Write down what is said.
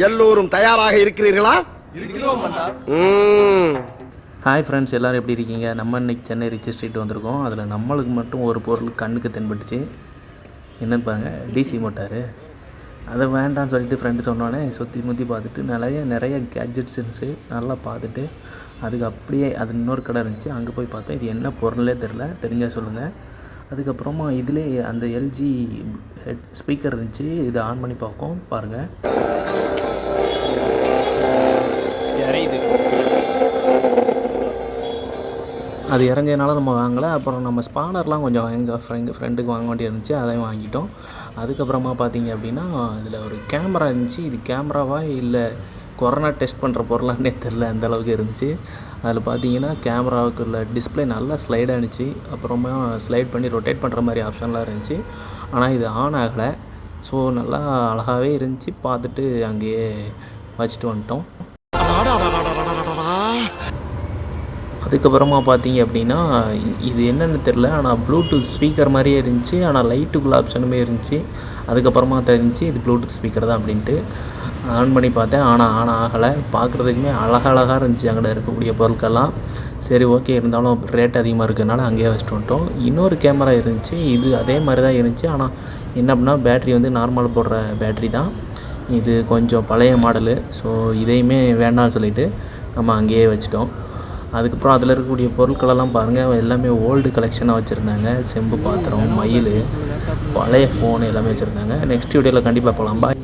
எல்லோரும் தயாராக இருக்கிறீர்களா? ஹாய் ஃப்ரெண்ட்ஸ், எல்லோரும் எப்படி இருக்கீங்க? நம்ம இன்றைக்கி சென்னை ரிச் ஸ்ட்ரீட் வந்திருக்கோம். அதில் நம்மளுக்கு மட்டும் ஒரு பொருள் கண்ணுக்கு தென்பட்டுச்சு. என்னன்னு பாருங்க, டிசி மோட்டாரு. அதை வேண்டான்னு சொல்லிட்டு ஃப்ரெண்டு சொன்னோன்னே சுற்றி முற்றி பார்த்துட்டு நிறைய கேட்ஜெட்ஸு நல்லா பார்த்துட்டு அதுக்கு அப்படியே அது இன்னொரு கடை இருந்துச்சு, அங்கே போய் பார்த்தோம். இது என்ன பொருளே தெரிஞ்சால் சொல்லுங்கள். அதுக்கப்புறமா இதிலே அந்த எல்ஜி ஹெட் ஸ்பீக்கர் இருந்துச்சு, இதை ஆன் பண்ணி பார்ப்போம். பாருங்கள், அது இறஞ்சதுனால நம்ம வாங்கலை. அப்புறம் நம்ம ஸ்பானர்லாம் கொஞ்சம் எங்கள் ஃப்ரெண்டுக்கு வாங்க வேண்டிய இருந்துச்சு, அதையும் வாங்கிட்டோம். அதுக்கப்புறமா பார்த்தீங்க அப்படின்னா இதில் ஒரு கேமரா இருந்துச்சு. இது கேமராவா இல்லை கொரோனா டெஸ்ட் பண்ணுற பொருளானே தெரில, அந்தளவுக்கு இருந்துச்சு. அதில் பார்த்தீங்கன்னா கேமராவுக்குள்ள டிஸ்பிளே நல்லா ஸ்லைட் ஆனிச்சு. அப்புறமா ஸ்லைட் பண்ணி ரொட்டேட் பண்ணுற மாதிரி ஆப்ஷன்லாம் இருந்துச்சு. ஆனால் இது ஆன் ஆகலை. ஸோ நல்லா அழகாகவே இருந்துச்சு. பார்த்துட்டு அங்கேயே வச்சுட்டு வந்துட்டோம். அதுக்கப்புறமா பார்த்தீங்க அப்படின்னா இது என்னென்னு தெரில, ஆனால் ப்ளூடூத் ஸ்பீக்கர் மாதிரியே இருந்துச்சு. ஆனால் லைட்டுக்குள்ள ஆப்ஷனுமே இருந்துச்சு. அதுக்கப்புறமா தெரிஞ்சு இது ப்ளூடூத் ஸ்பீக்கர் தான் அப்படின்ட்டு ஆன் பண்ணி பார்த்தேன். ஆனால் ஆன் ஆகலை. பார்க்குறதுக்குமே அழகாக இருந்துச்சு அங்கே இருக்கக்கூடிய பொருட்கள்லாம். சரி, ஓகே, இருந்தாலும் ரேட் அதிகமாக இருக்கிறதுனால அங்கேயே வச்சுட்டு வந்துட்டோம். இன்னொரு கேமரா இருந்துச்சு, இது அதே மாதிரி தான் இருந்துச்சு. ஆனால் என்ன அப்படின்னா பேட்ரி வந்து நார்மல் போடுற பேட்ரி தான். இது கொஞ்சம் பழைய மாடலு. ஸோ இதையுமே வேண்டாம்னு சொல்லிவிட்டு நம்ம அங்கேயே வச்சுட்டோம். அதுக்கப்புறம் அதில் இருக்கக்கூடிய பொருட்களெல்லாம் பாருங்கள், எல்லாமே ஓல்டு கலெக்ஷனாக வச்சுருந்தாங்க. செம்பு பாத்திரம், மயில், பழைய ஃபோன் எல்லாமே வச்சுருந்தாங்க. நெக்ஸ்ட் வீடியோவில் கண்டிப்பாக போகலாம். பாய்.